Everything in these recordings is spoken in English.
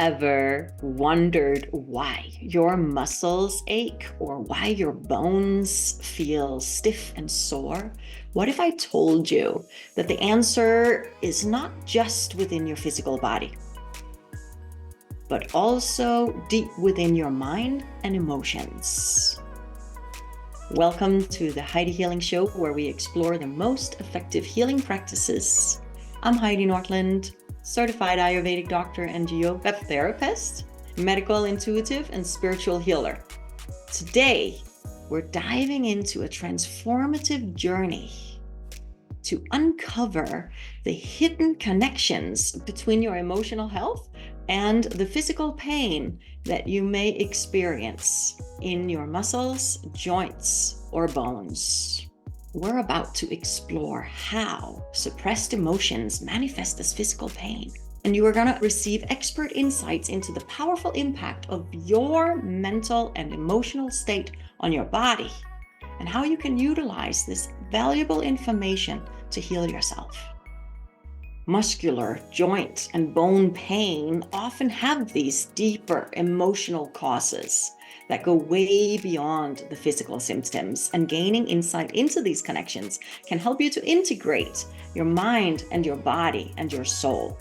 ever wondered why your muscles ache or why your bones feel stiff and sore? What if I told you that the answer is not just within your physical body, but also deep within your mind and emotions? Welcome to the Heidi Healing Show, where we explore the most effective healing practices. I'm Heidi Nordland, certified Ayurvedic doctor and yoga therapist, medical intuitive, and spiritual healer. Today, we're diving into a transformative journey to uncover the hidden connections between your emotional health and the physical pain that you may experience in your muscles, joints, or bones. We're about to explore how suppressed emotions manifest as physical pain. And you are going to receive expert insights into the powerful impact of your mental and emotional state on your body, and how you can utilize this valuable information to heal yourself. Muscular, joint, and bone pain often have these deeper emotional causes that go way beyond the physical symptoms, and gaining insight into these connections can help you to integrate your mind and your body and your soul.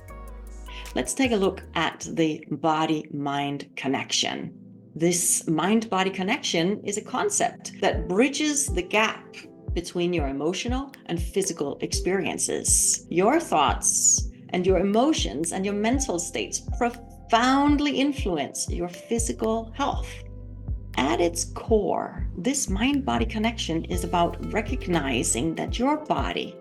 Let's take a look at the body-mind connection. This mind-body connection is a concept that bridges the gap between your emotional and physical experiences. Your thoughts and your emotions and your mental states profoundly influence your physical health. At its core, this mind-body connection is about recognizing that your body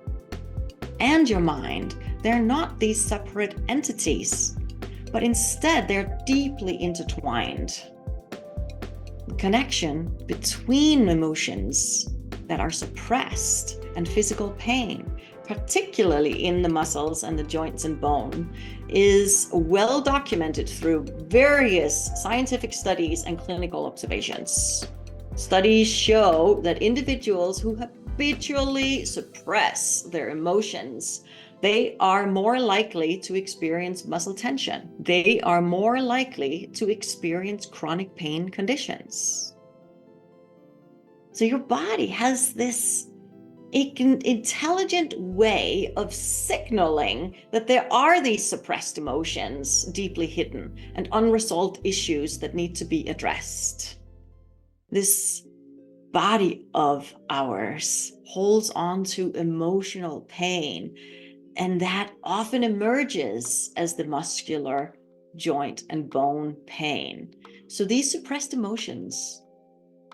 and your mind, they're not these separate entities, but instead they're deeply intertwined. The connection between emotions that are suppressed and physical pain, particularly in the muscles and the joints and bone, is well documented through various scientific studies and clinical observations. Studies show that individuals who habitually suppress their emotions, they are more likely to experience muscle tension. They are more likely to experience chronic pain conditions. So your body has this intelligent way of signaling that there are these suppressed emotions deeply hidden and unresolved issues that need to be addressed. This body of ours holds on to emotional pain, and that often emerges as the muscular, joint, and bone pain. So these suppressed emotions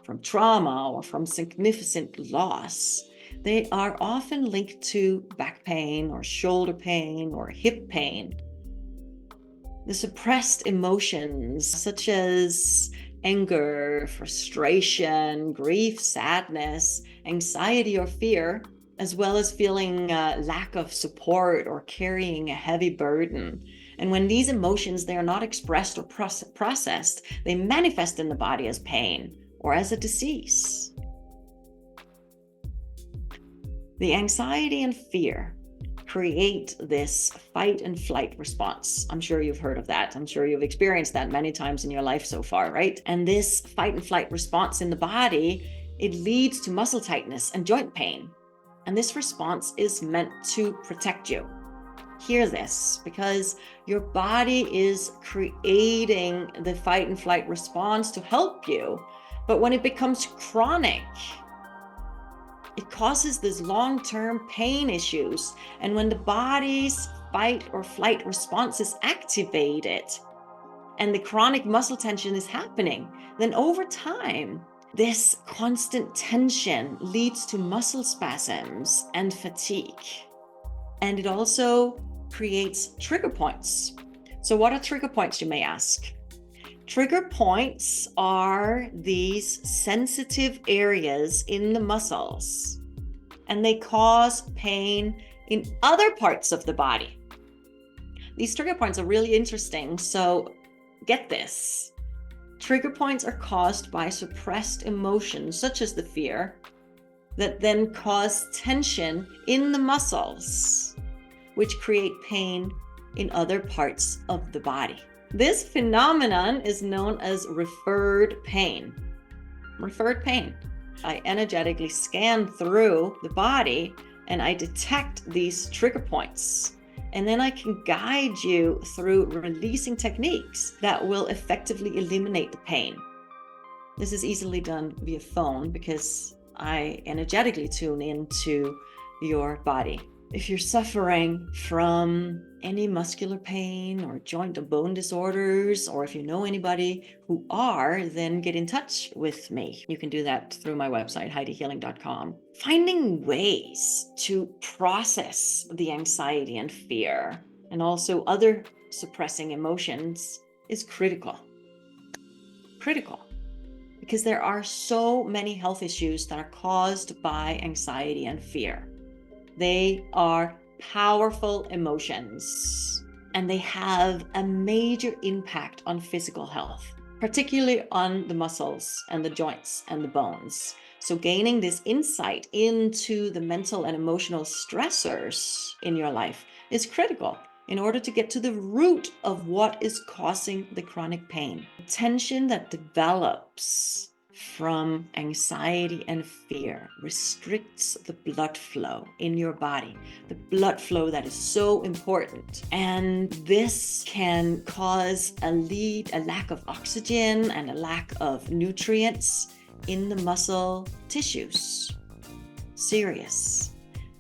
from trauma or from significant loss, they are often linked to back pain or shoulder pain or hip pain. The suppressed emotions such as anger, frustration, grief, sadness, anxiety, or fear, as well as feeling lack of support or carrying a heavy burden. And when these emotions, they are not expressed or processed, they manifest in the body as pain or as a disease. The anxiety and fear create this fight and flight response. I'm sure you've heard of that. I'm sure you've experienced that many times in your life so far, right? And this fight and flight response in the body, it leads to muscle tightness and joint pain. And this response is meant to protect you. Hear this, because your body is creating the fight and flight response to help you. But when it becomes chronic, it causes this long-term pain issues. And when the body's fight or flight response is activated and the chronic muscle tension is happening, then over time, this constant tension leads to muscle spasms and fatigue. And it also creates trigger points. So what are trigger points, you may ask? Trigger points are these sensitive areas in the muscles, and they cause pain in other parts of the body. These trigger points are really interesting, so get this. Trigger points are caused by suppressed emotions, such as the fear, that then cause tension in the muscles, which create pain in other parts of the body. This phenomenon is known as referred pain. Referred pain. I energetically scan through the body and I detect these trigger points. And then I can guide you through releasing techniques that will effectively eliminate the pain. This is easily done via phone because I energetically tune into your body. If you're suffering from any muscular pain or joint or bone disorders, or if you know anybody who are, then get in touch with me. You can do that through my website, HeidiHealing.com. Finding ways to process the anxiety and fear and also other suppressing emotions is critical. Critical. Because there are so many health issues that are caused by anxiety and fear. They are powerful emotions, and they have a major impact on physical health, particularly on the muscles and the joints and the bones. So gaining this insight into the mental and emotional stressors in your life is critical in order to get to the root of what is causing the chronic pain. Tension that develops from anxiety and fear restricts the blood flow in your body, the blood flow that is so important. And this can cause a lack of oxygen and a lack of nutrients in the muscle tissues. Serious.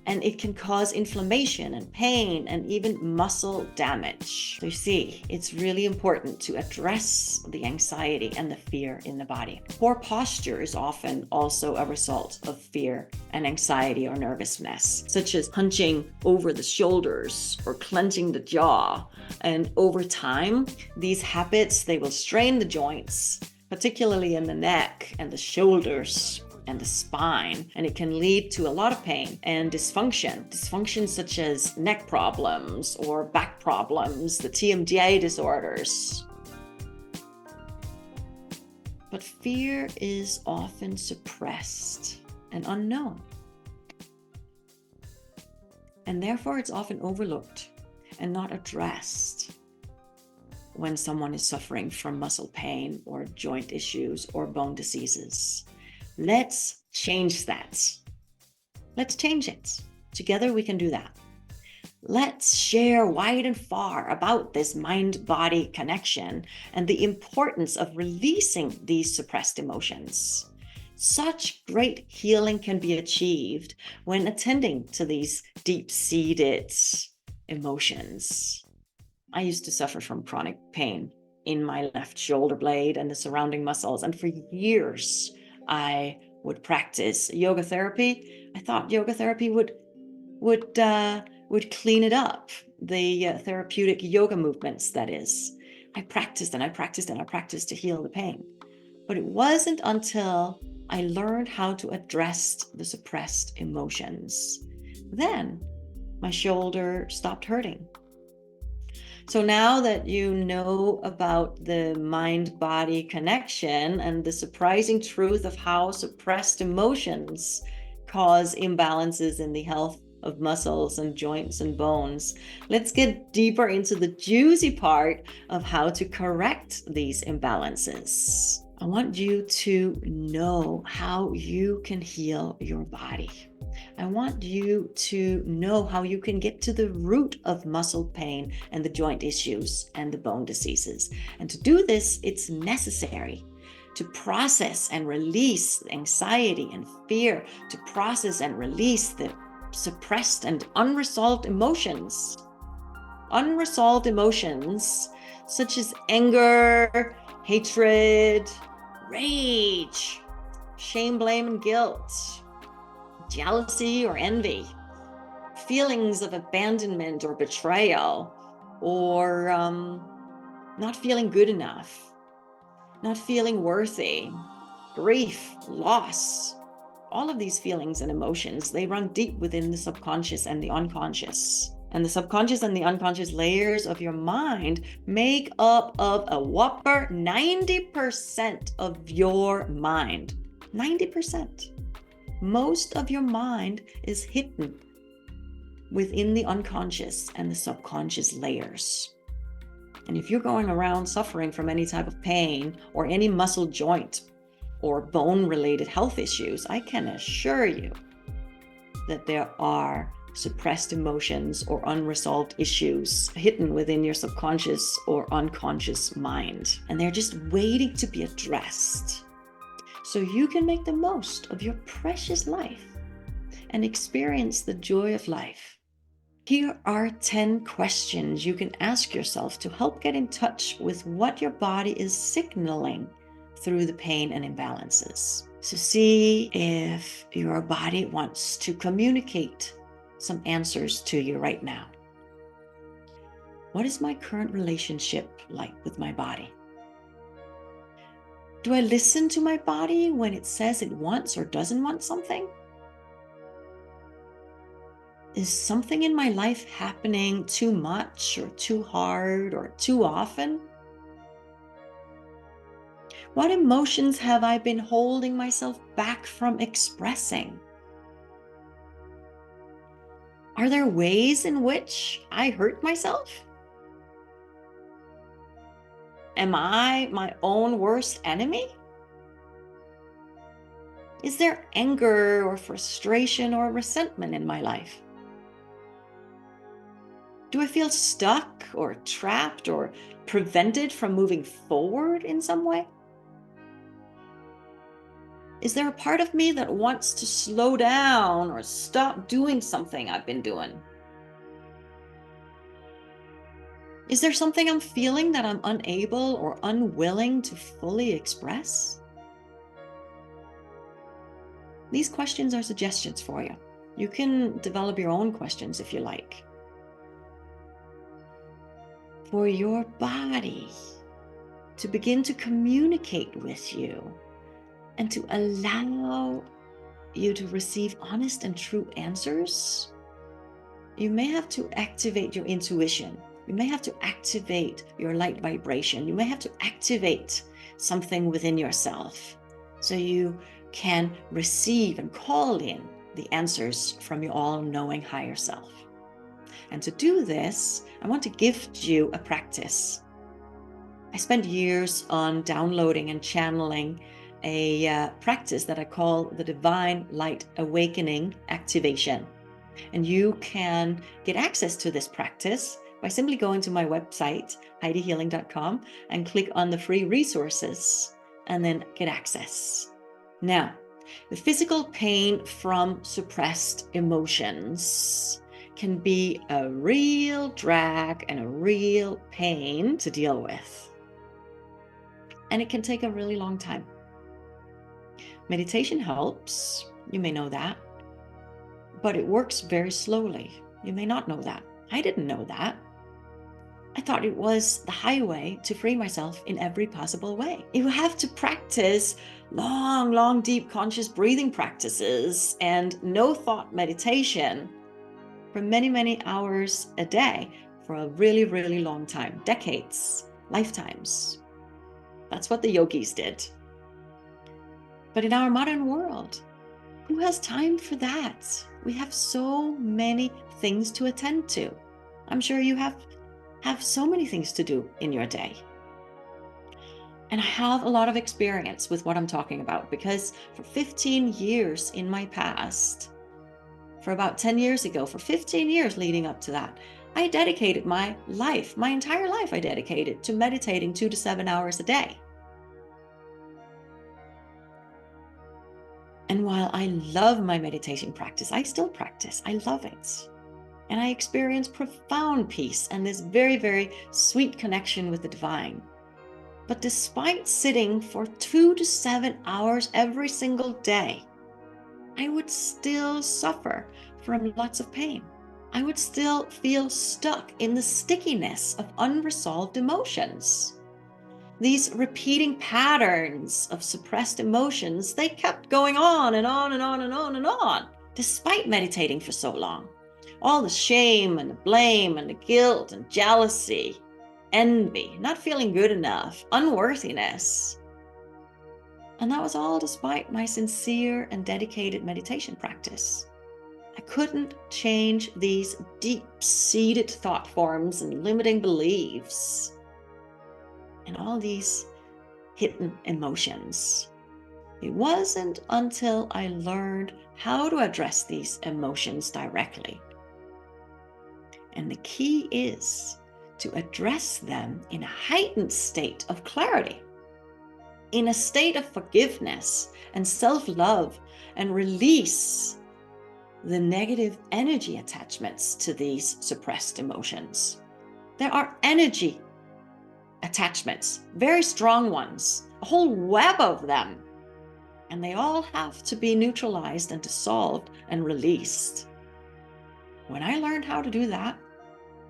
And it can cause inflammation and pain and even muscle damage. So you see, it's really important to address the anxiety and the fear in the body. Poor posture is often also a result of fear and anxiety or nervousness, such as hunching over the shoulders or clenching the jaw. And over time, these habits, they will strain the joints, particularly in the neck and the shoulders and the spine, and it can lead to a lot of pain and dysfunction such as neck problems or back problems, the TMJ disorders. But fear is often suppressed and unknown, and therefore it's often overlooked and not addressed when someone is suffering from muscle pain or joint issues or bone diseases. Let's change that. Let's change it. Together we can do that. Let's share wide and far about this mind-body connection and the importance of releasing these suppressed emotions. Such great healing can be achieved when attending to these deep-seated emotions. I used to suffer from chronic pain in my left shoulder blade and the surrounding muscles, and for years, I would practice yoga therapy. I thought yoga therapy would clean it up, the therapeutic yoga movements, that is. I practiced and I practiced and I practiced to heal the pain. But it wasn't until I learned how to address the suppressed emotions. Then my shoulder stopped hurting. So now that you know about the mind-body connection and the surprising truth of how suppressed emotions cause imbalances in the health of muscles and joints and bones, let's get deeper into the juicy part of how to correct these imbalances. I want you to know how you can heal your body. I want you to know how you can get to the root of muscle pain and the joint issues and the bone diseases. And to do this, it's necessary to process and release anxiety and fear, to process and release the suppressed and unresolved emotions. Unresolved emotions such as anger, hatred, rage, shame, blame, and guilt, jealousy or envy, feelings of abandonment or betrayal, or not feeling good enough, not feeling worthy, grief, loss. All of these feelings and emotions, they run deep within the subconscious and the unconscious. And the subconscious and the unconscious layers of your mind make up of a whopper 90% of your mind. 90%. Most of your mind is hidden within the unconscious and the subconscious layers. And if you're going around suffering from any type of pain or any muscle joint or bone-related health issues, I can assure you that there are suppressed emotions or unresolved issues hidden within your subconscious or unconscious mind. And they're just waiting to be addressed so you can make the most of your precious life and experience the joy of life. Here are 10 questions you can ask yourself to help get in touch with what your body is signaling through the pain and imbalances. So see if your body wants to communicate some answers to you right now. What is my current relationship like with my body? Do I listen to my body when it says it wants or doesn't want something? Is something in my life happening too much or too hard or too often? What emotions have I been holding myself back from expressing? Are there ways in which I hurt myself? Am I my own worst enemy? Is there anger or frustration or resentment in my life? Do I feel stuck or trapped or prevented from moving forward in some way? Is there a part of me that wants to slow down or stop doing something I've been doing? Is there something I'm feeling that I'm unable or unwilling to fully express? These questions are suggestions for you. You can develop your own questions if you like. For your body to begin to communicate with you and to allow you to receive honest and true answers, you may have to activate your intuition. You may have to activate your light vibration. You may have to activate something within yourself so you can receive and call in the answers from your all-knowing higher self. And to do this, I want to gift you a practice. I spent years on downloading and channeling a practice that I call the Divine Light Awakening Activation. And you can get access to this practice by simply going to my website, HeidiHealing.com, and click on the free resources and then get access. Now, the physical pain from suppressed emotions can be a real drag and a real pain to deal with. And it can take a really long time. Meditation helps, you may know that, but it works very slowly. You may not know that. I didn't know that. I thought it was the highway to free myself in every possible way. You have to practice long, deep conscious breathing practices and no thought meditation for many hours a day for a really long time, decades, lifetimes. That's what the yogis did. But in our modern world, who has time for that? We have so many things to attend to. I'm sure you have so many things to do in your day. And I have a lot of experience with what I'm talking about because for 15 years in my past, for about 10 years ago, for 15 years leading up to that, I dedicated my life, my entire life I dedicated to meditating 2 to 7 hours a day. And while I love my meditation practice, I still practice. I love it. And I experience profound peace and this very sweet connection with the divine. But despite sitting for 2 to 7 hours every single day, I would still suffer from lots of pain. I would still feel stuck in the stickiness of unresolved emotions. These repeating patterns of suppressed emotions, they kept going on and on, despite meditating for so long. All the shame and the blame and the guilt and jealousy, envy, not feeling good enough, unworthiness. And that was all despite my sincere and dedicated meditation practice. I couldn't change these deep-seated thought forms and limiting beliefs. and all these hidden emotions. It wasn't until I learned how to address these emotions directly. And the key is to address them in a heightened state of clarity, in a state of forgiveness and self-love, and release the negative energy attachments to these suppressed emotions. There are energy attachments, very strong ones, a whole web of them, and they all have to be neutralized and dissolved and released. When I learned how to do that,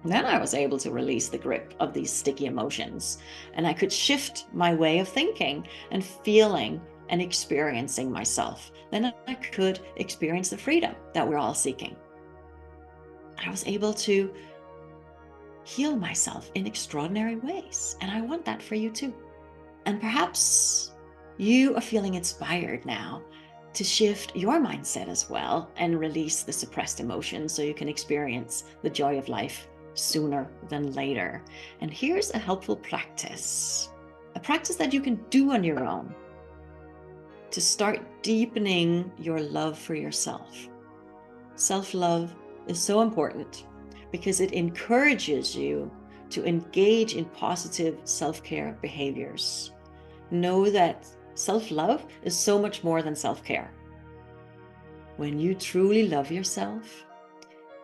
then I was able to release the grip of these sticky emotions, and I could shift my way of thinking and feeling and experiencing myself. Then I could experience the freedom that we're all seeking. I was able to heal myself in extraordinary ways, and I want that for you too. And perhaps you are feeling inspired now to shift your mindset as well and release the suppressed emotions so you can experience the joy of life sooner than later. And here's a helpful practice, a practice that you can do on your own to start deepening your love for yourself. Self-love is so important because it encourages you to engage in positive self-care behaviors. Know that self-love is so much more than self-care. When you truly love yourself,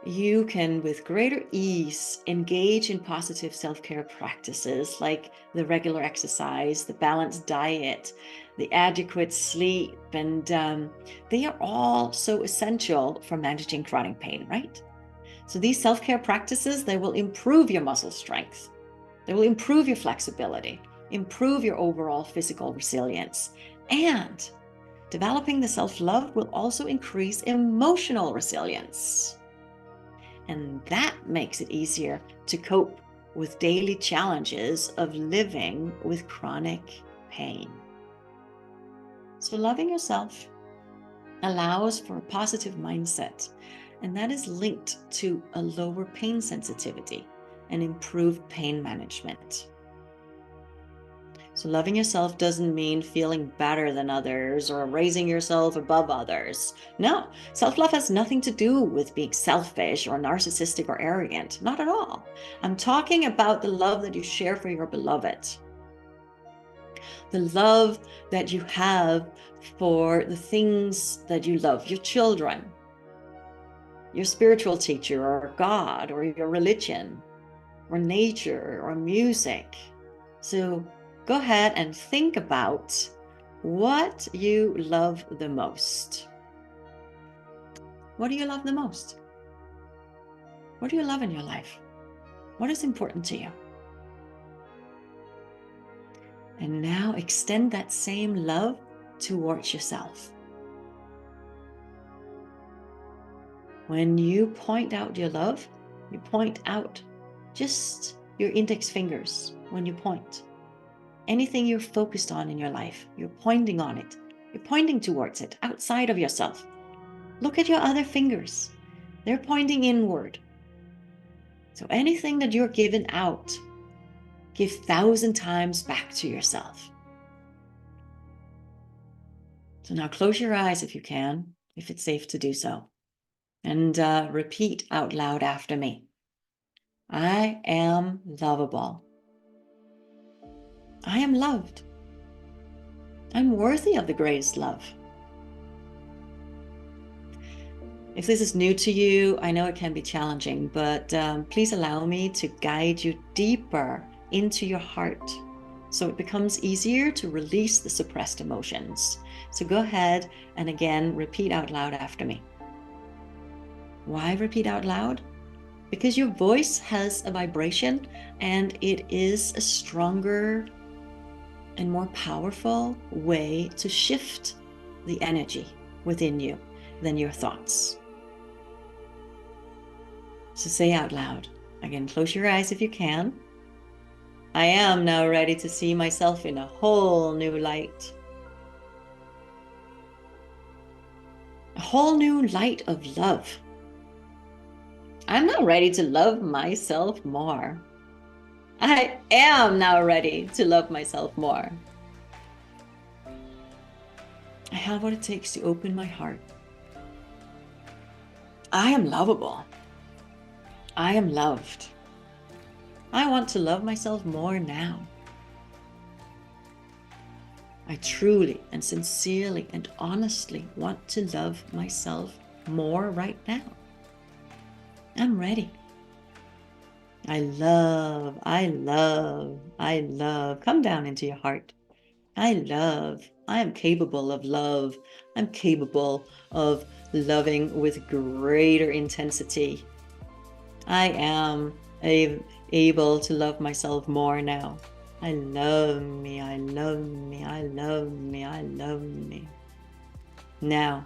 you can, with greater ease, engage in positive self-care practices like the regular exercise, the balanced diet, the adequate sleep, and they are all so essential for managing chronic pain, right? So these self-care practices, they will improve your muscle strength. They will improve your flexibility, improve your overall physical resilience, and developing the self-love will also increase emotional resilience. And that makes it easier to cope with daily challenges of living with chronic pain. So loving yourself allows for a positive mindset, and that is linked to a lower pain sensitivity and improved pain management. So loving yourself doesn't mean feeling better than others or raising yourself above others. No, self-love has nothing to do with being selfish or narcissistic or arrogant. Not at all. I'm talking about the love that you share for your beloved. The love that you have for the things that you love, your children, your spiritual teacher or God or your religion or nature or music. So go ahead and think about what you love the most. What do you love the most? What do you love in your life? What is important to you? And now extend that same love towards yourself. When you point out your love, you point out just your index fingers when you point. Anything you're focused on in your life, you're pointing on it. You're pointing towards it, outside of yourself. Look at your other fingers. They're pointing inward. So anything that you're giving out, give 1,000 times back to yourself. So now close your eyes if you can, if it's safe to do so. And repeat out loud after me. I am lovable. I am loved. I'm worthy of the greatest love. If this is new to you, I know it can be challenging, but please allow me to guide you deeper into your heart so it becomes easier to release the suppressed emotions. So go ahead and again, repeat out loud after me. Why repeat out loud? Because your voice has a vibration and it is a stronger and more powerful way to shift the energy within you than your thoughts. So say out loud. Again, close your eyes if you can. I am now ready to see myself in a whole new light. A whole new light of love. I'm now ready to love myself more. I am now ready to love myself more. I have what it takes to open my heart. I am lovable. I am loved. I want to love myself more now. I truly and sincerely and honestly want to love myself more right now. I'm ready. I love. Come down into your heart. I love. I am capable of love. I'm capable of loving with greater intensity. I am able to love myself more now. I love me. I love me. I love me. I love me. Now,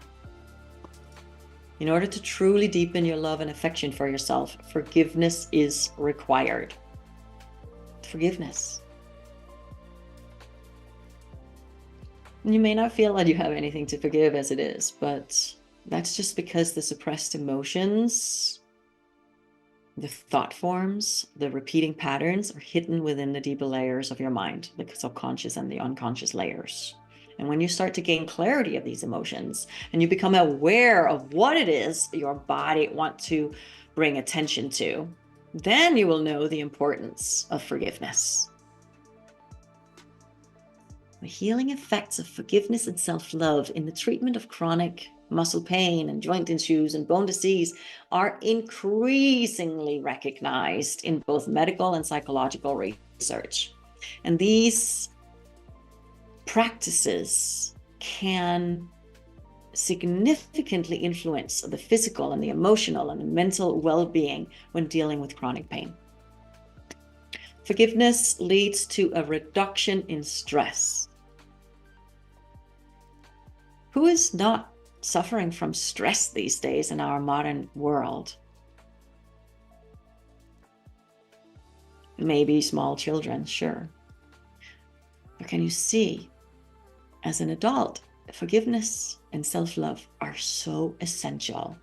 in order to truly deepen your love and affection for yourself, forgiveness is required. Forgiveness. You may not feel that you have anything to forgive as it is, but that's just because the suppressed emotions, the thought forms, the repeating patterns are hidden within the deeper layers of your mind, the subconscious and the unconscious layers. And when you start to gain clarity of these emotions and you become aware of what it is your body wants to bring attention to, then you will know the importance of forgiveness. The healing effects of forgiveness and self-love in the treatment of chronic muscle pain and joint issues and bone disease are increasingly recognized in both medical and psychological research. And these practices can significantly influence the physical and the emotional and the mental well-being when dealing with chronic pain. Forgiveness leads to a reduction in stress. Who is not suffering from stress these days in our modern world? Maybe small children, sure. But can you see, as an adult, forgiveness and self-love are so essential.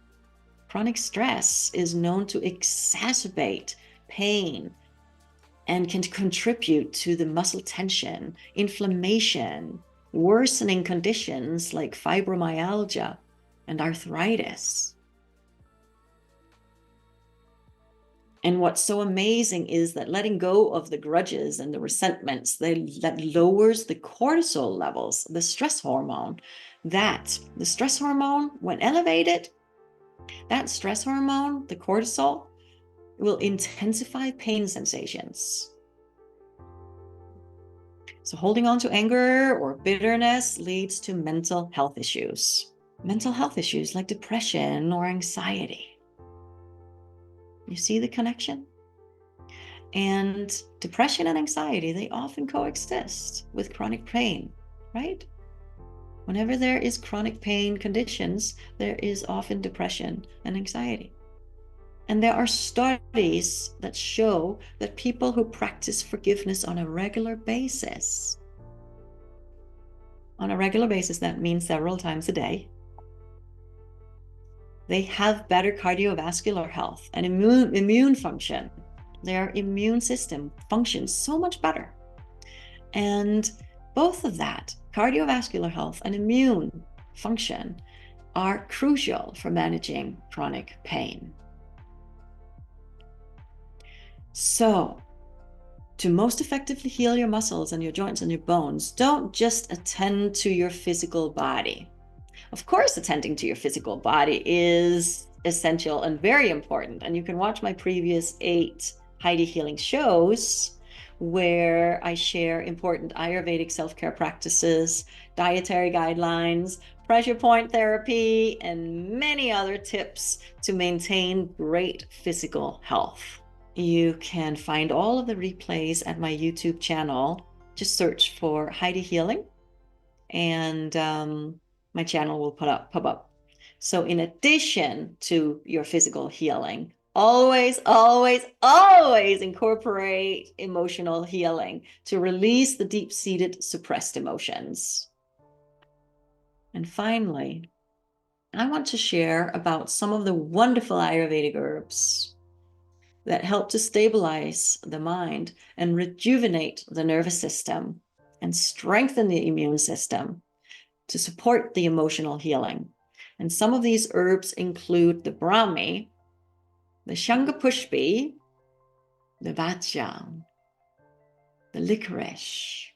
Chronic stress is known to exacerbate pain and can contribute to the muscle tension, inflammation, worsening conditions like fibromyalgia and arthritis. And what's so amazing is that letting go of the grudges and the resentments, that lowers the cortisol levels, the stress hormone. The stress hormone, when elevated, that stress hormone, the cortisol, will intensify pain sensations. So holding on to anger or bitterness leads to mental health issues. Mental health issues like depression or anxiety. You see the connection? And depression and anxiety, they often coexist with chronic pain, right? Whenever there is chronic pain conditions, there is often depression and anxiety. And there are studies that show that people who practice forgiveness on a regular basis, that means several times a day, they have better cardiovascular health and immune function. Their immune system functions so much better. And both of that, cardiovascular health and immune function, are crucial for managing chronic pain. So, to most effectively heal your muscles and your joints and your bones, don't just attend to your physical body. Of course, attending to your physical body is essential and very important. And you can watch my previous 8 Heidi Healing shows where I share important Ayurvedic self-care practices, dietary guidelines, pressure point therapy, and many other tips to maintain great physical health. You can find all of the replays at my YouTube channel. Just search for Heidi Healing and my channel will pop up. So in addition to your physical healing, always incorporate emotional healing to release the deep-seated suppressed emotions. And finally, I want to share about some of the wonderful Ayurvedic herbs that help to stabilize the mind and rejuvenate the nervous system and strengthen the immune system to support the emotional healing. And some of these herbs include the Brahmi, the Shangapushpi, the Vajang, the licorice,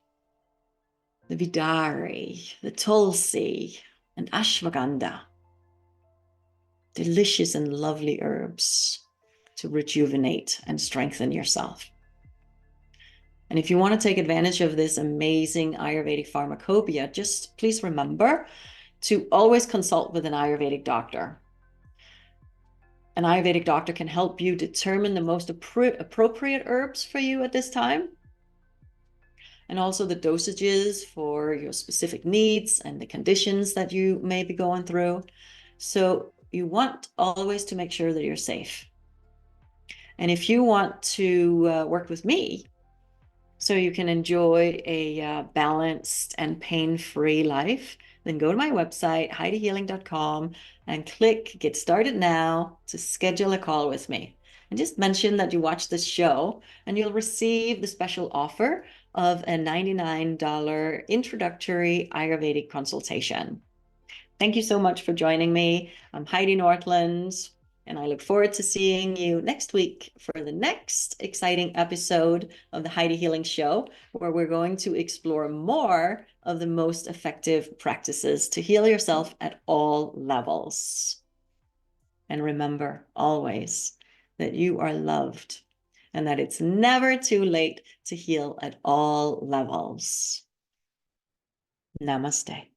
the Vidari, the Tulsi, and Ashwagandha. Delicious and lovely herbs to rejuvenate and strengthen yourself. And if you want to take advantage of this amazing Ayurvedic pharmacopoeia, just please remember to always consult with an Ayurvedic doctor. An Ayurvedic doctor can help you determine the most appropriate herbs for you at this time, and also the dosages for your specific needs and the conditions that you may be going through. So you want always to make sure that you're safe. And if you want to work with me so you can enjoy a balanced and pain-free life, then go to my website, HeidiHealing.com, and click Get Started Now to schedule a call with me. And just mention that you watched this show, and you'll receive the special offer of a $99 introductory Ayurvedic consultation. Thank you so much for joining me. I'm Heidi Northland, and I look forward to seeing you next week for the next exciting episode of the Heidi Healing Show, where we're going to explore more of the most effective practices to heal yourself at all levels. And remember always that you are loved and that it's never too late to heal at all levels. Namaste.